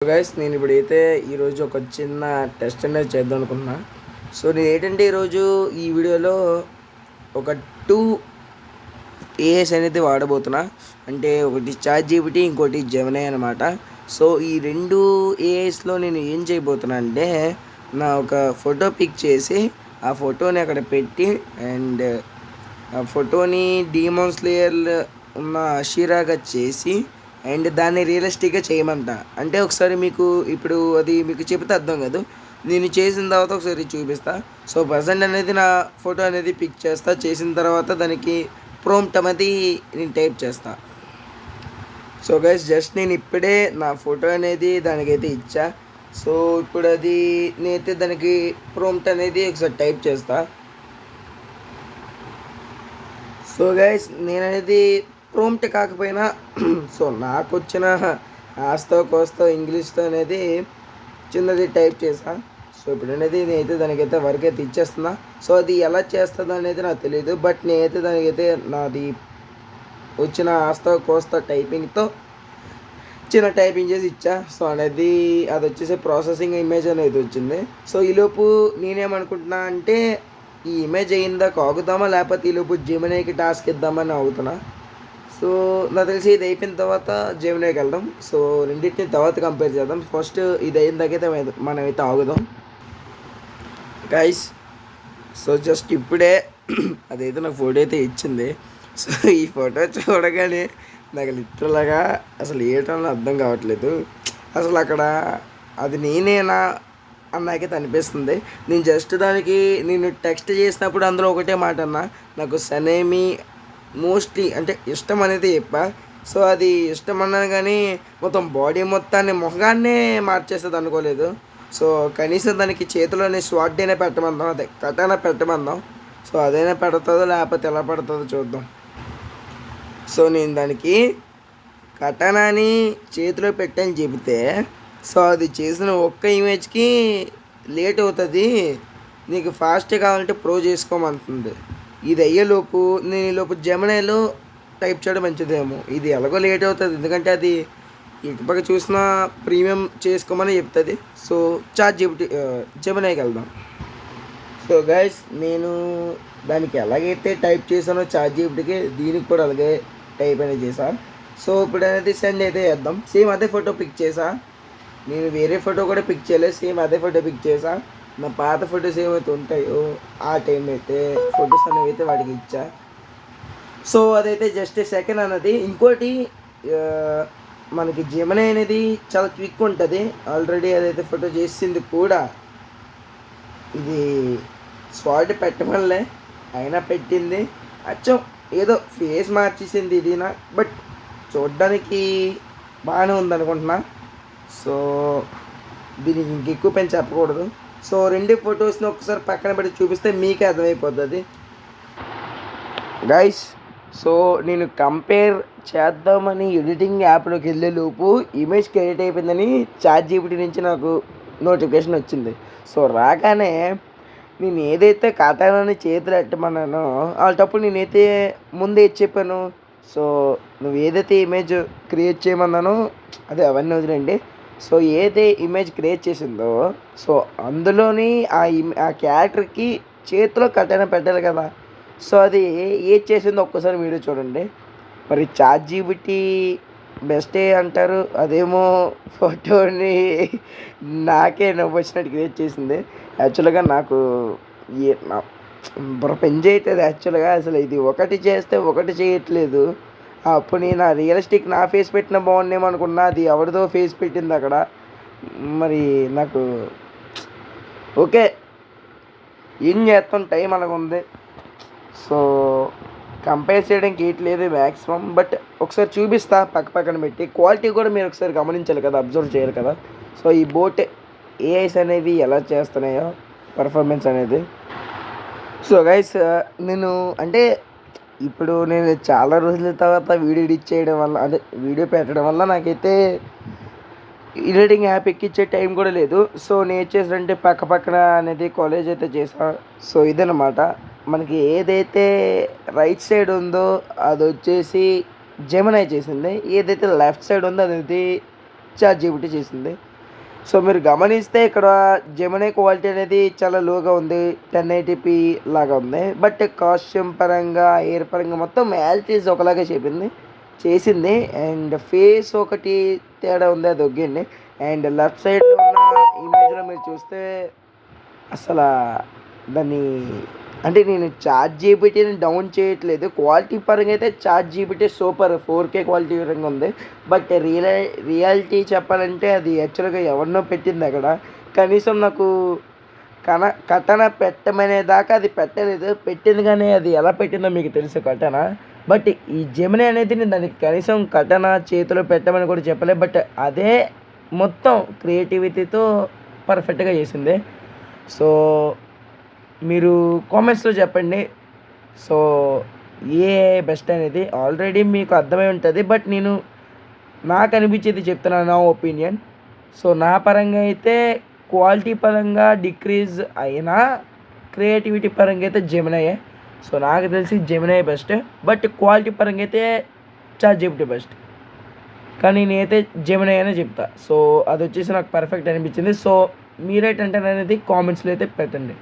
Guys నేను ఇప్పుడైతే ఈరోజు ఒక చిన్న టెస్ట్ అనేది చేద్దాం అనుకుంటున్నా. సో నేను ఏంటంటే ఈరోజు ఈ వీడియోలో ఒక 2 ఏఐస్ అనేది వాడబోతున్నా. అంటే ఒకటి చాట్ జీపీటీ, ఇంకోటి జెమినీ అనమాట. సో ఈ 2 ఏఐస్లో నేను ఏం చేయబోతున్నా అంటే నా ఒక ఫోటో పిక్ చేసి ఆ ఫోటోని అక్కడ పెట్టి అండ్ ఆ ఫోటోని డీమోన్ స్లేయర్ ఉన్న అషీరాగా చేసి అండ్ దాన్ని రియలిస్టిక్గా చేయమంట. అంటే ఒకసారి మీకు ఇప్పుడు అది మీకు చెబితే అర్థం కాదు, నేను చేసిన తర్వాత ఒకసారి చూపిస్తా. సో ప్రజెంట్ అనేది నా ఫోటో అనేది పిక్ చేస్తా. చేసిన తర్వాత దానికి ప్రాంప్ట్ అనేది నేను టైప్ చేస్తా. సో గైస్ జస్ట్ నేను ఇప్పుడే నా ఫోటో అనేది దానికైతే ఇచ్చా. సో ఇప్పుడు అది నేనైతే దానికి ప్రాంప్ట్ అనేది ఒకసారి టైప్ చేస్తా. సో గైస్ నేను అనేది ప్రాంప్ట్ కాకపోయినా సో నాకు వచ్చిన ఆస్తో కోస్తో ఇంగ్లీష్తో అనేది చిన్నది టైప్ చేసా. సో ఇప్పుడు అనేది నేనైతే దానికైతే వర్క్ అయితే ఇచ్చేస్తున్నా. సో అది ఎలా చేస్తుందో అనేది నాకు తెలియదు, బట్ నేనైతే దానికైతే నాది వచ్చిన ఆస్తో కోస్తో టైపింగ్తో చిన్న టైపింగ్ చేసి ఇచ్చా. సో అనేది అది వచ్చేసి ప్రాసెసింగ్ ఇమేజ్ అనేది వచ్చింది. సో ఈలోపు నేనేమనుకుంటున్నా అంటే ఈ ఇమేజ్ అయిందాక ఆగుదామా, లేకపోతే ఈలోపు జెమినీకి టాస్క్ ఇద్దామని ఆగుతున్నా. సో నాకు తెలిసి ఇది అయిపోయిన తర్వాత జెమినీకి వెళ్దాం. సో రెండింటిని తర్వాత కంపేర్ చేద్దాం. ఫస్ట్ ఇది అయిన దాకైతే మనమైతే ఆగుదాం గైస్. సో జస్ట్ ఇప్పుడే అదైతే నాకు ఫోటో అయితే ఇచ్చింది. సో ఈ ఫోటో చూడగానే నాకు లిటరల్గా అసలు ఏటో అర్థం కావట్లేదు. అసలు అక్కడ అది నేనేనా అని నాకైతే అనిపిస్తుంది. నేను జస్ట్ దానికి నేను టెక్స్ట్ చేసినప్పుడు అందులో ఒకటే మాట అన్నా, నాకు సనేమి మోస్ట్లీ అంటే ఇష్టం అనేది చెప్పా. సో అది ఇష్టం అన్నాను కానీ మొత్తం బాడీ మొత్తాన్ని మొహగాన్నే మార్చేస్తుంది అనుకోలేదు. సో కనీసం దానికి చేతిలోని స్వాట్ అయినా పెట్టమందాం, అదే కటానా పెట్టమందాం. సో అదైనా పెడుతుందో లేకపోతే ఎలా పడుతుందో చూద్దాం. సో నేను దానికి కటానాని చేతిలో పెట్టని చెబితే సో అది చేసిన ఒక్క ఇమేజ్కి లేట్ అవుతుంది, నీకు ఫాస్ట్గా కావాలంటే ప్రో చేసుకోమంటుంది. ఇది అయ్యేలోపు నేను ఈలోపు జెమినీలో టైప్ చేయడం మంచిదేమో. ఇది ఎలాగో లేట్ అవుతుంది, ఎందుకంటే అది ఇటుపక్క చూసిన ప్రీమియం చేసుకోమని చెప్తుంది. సో చాట్ జీపీటీ జెమినీకి వెళ్దాం. సో గైస్ నేను దానికి ఎలాగైతే టైప్ చేశానో చాట్ జీపీటీకి దీనికి కూడా అలాగే టైప్ అనేది చేశాను. సో ఇప్పుడు అనేది సెండ్ అయితే చేద్దాం. సేమ్ అదే ఫోటో పిక్ చేసా, నేను వేరే ఫోటో కూడా పిక్ చేయలేదు, సేమ్ అదే ఫోటో పిక్ చేసా. నా పాత ఫొటోస్ ఏమైతే ఉంటాయో ఆ టైం అయితే ఫొటోస్ అనేవి అయితే వాడికి ఇచ్చా. సో అదైతే జస్ట్ సెకండ్ అన్నది. ఇంకోటి మనకి జెమినీ అనేది చాలా క్విక్ ఉంటుంది. ఆల్రెడీ అదైతే ఫోటో చేసింది కూడా ఇది స్వాట్ పెట్టమనిలే అయినా పెట్టింది. అచ్చం ఏదో ఫేస్ మార్చేసింది ఇది నా, బట్ చూడ్డానికి బాగానే ఉందనుకుంటున్నా. సో దీనికి ఇంకెక్కువ పని చెప్పకూడదు. సో రెండు ఫొటోస్ని ఒకసారి పక్కన పెట్టి చూపిస్తే మీకే అర్థమైపోతుంది గైస్. సో నేను కంపేర్ చేద్దామని ఎడిటింగ్ యాప్లోకి వెళ్ళేలోపు ఇమేజ్ క్రియేట్ అయిపోయిందని చాట్ జీపీటీ నుంచి నాకు నోటిఫికేషన్ వచ్చింది. సో రాగానే నేను ఏదైతే కటానాని చేతులు పెట్టమన్నానో అలాంటప్పుడు నేనైతే ముందే చెప్పాను. సో నువ్వు ఏదైతే ఇమేజ్ క్రియేట్ చేయమన్నానో అదే అవన్నీ వదిలేండి. సో ఏదే ఇమేజ్ క్రియేట్ చేసిందో సో అందులోని ఆ క్యారెక్టర్కి చేతిలో కటానా పెట్టాలి కదా. సో అది ఏది చేసిందో ఒక్కసారి వీడియో చూడండి. మరి చాట్ జీపీటీ బెస్టే అంటారు, అదేమో ఫోటోని నాకే నవ్వు వచ్చినట్టు క్రియేట్ చేసింది. యాక్చువల్గా నాకు బుర్ర పెన్ చేయట్లేదు యాక్చువల్గా. అసలు ఇది ఒకటి చేస్తే ఒకటి చేయట్లేదు. అప్పుడు నేను ఆ రియలిస్టిక్ నా ఫేస్ పెట్టిన బాగుండేమో అనుకున్నా, అది ఎవరిదో ఫేస్ పెట్టింది అక్కడ. మరి నాకు ఓకే ఏం చేస్తాం, టైం అలాగ ఉంది. సో కంపేర్ చేయడానికి ఏట్లేదు మ్యాక్సిమం, బట్ ఒకసారి చూపిస్తా పక్కన పెట్టి. క్వాలిటీ కూడా మీరు ఒకసారి గమనించాలి కదా, అబ్జర్వ్ చేయాలి కదా. సో ఈ బోట్ ఏఐస్ అనేవి ఎలా చేస్తున్నాయో పర్ఫార్మెన్స్ అనేది. సో గైస్ నేను అంటే ఇప్పుడు నేను చాలా రోజుల తర్వాత వీడియో ఎడిట్ చేయడం వల్ల అదే వీడియో పెట్టడం వల్ల నాకైతే ఎడిటింగ్ యాప్ ఎక్కించే టైం కూడా లేదు. సో నేను చేసానంటే పక్కన అనేది కాలేజ్ అయితే చేసాను. సో ఇదన్నమాట మనకి ఏదైతే రైట్ సైడ్ ఉందో అది వచ్చేసి జెమినీ చేసింది, ఏదైతే లెఫ్ట్ సైడ్ ఉందో అది చాట్ జీపీటీ చేసింది. సో మీరు గమనిస్తే ఇక్కడ జెమినీ క్వాలిటీ అనేది చాలా లోగా ఉంది, 1080p లాగా ఉంది. బట్ కాస్ట్యూమ్ పరంగా, ఎయిర్ పరంగా మొత్తం యాజ్ ఒకలాగే చేసింది. అండ్ ఫేస్ ఒకటి తేడా ఉంది, అది ఒగ్గింది. అండ్ లెఫ్ట్ సైడ్లో ఉన్న ఇమేజ్లో మీరు చూస్తే అసలు దాన్ని అంటే నేను చాట్ జీపీటీని డౌన్ చేయట్లేదు, క్వాలిటీ పరంగా అయితే chat GPT super 4K quality పరంగా ఉంది. బట్ రియాలిటీ చెప్పాలంటే అది యాక్చువల్గా ఎవరినో పెట్టింది అక్కడ. కనీసం నాకు కథన పెట్టమనే దాకా అది పెట్టలేదు, పెట్టింది కానీ అది ఎలా పెట్టిందో మీకు తెలుసు కథన. బట్ ఈ జెమినీ అనేది నేను దానికి కనీసం కథన చేతిలో పెట్టమని కూడా చెప్పలేదు. బట్ అదే మొత్తం క్రియేటివిటీతో పర్ఫెక్ట్గా చేసింది. సో మీరు కామెంట్స్లో చెప్పండి. సో ఏ బెస్ట్ అనేది ఆల్రెడీ మీకు అర్థమై ఉంటుంది. బట్ నేను నాకు అనిపించేది చెప్తున్నాను, నా ఒపీనియన్. సో నా పరంగా అయితే క్వాలిటీ పరంగా డిక్రీజ్ అయినా క్రియేటివిటీ పరంగా అయితే జెమినీయే. సో నాకు తెలిసి జెమినీ బెస్ట్. బట్ క్వాలిటీ పరంగా అయితే చాట్ జీపీటీ బెస్ట్. కానీ నేనైతే జెమినీ అనే చెప్తా. సో అది వచ్చేసి నాకు పర్ఫెక్ట్ అనిపించింది. సో మీరేంటంటే అనేది కామెంట్స్లో అయితే పెట్టండి.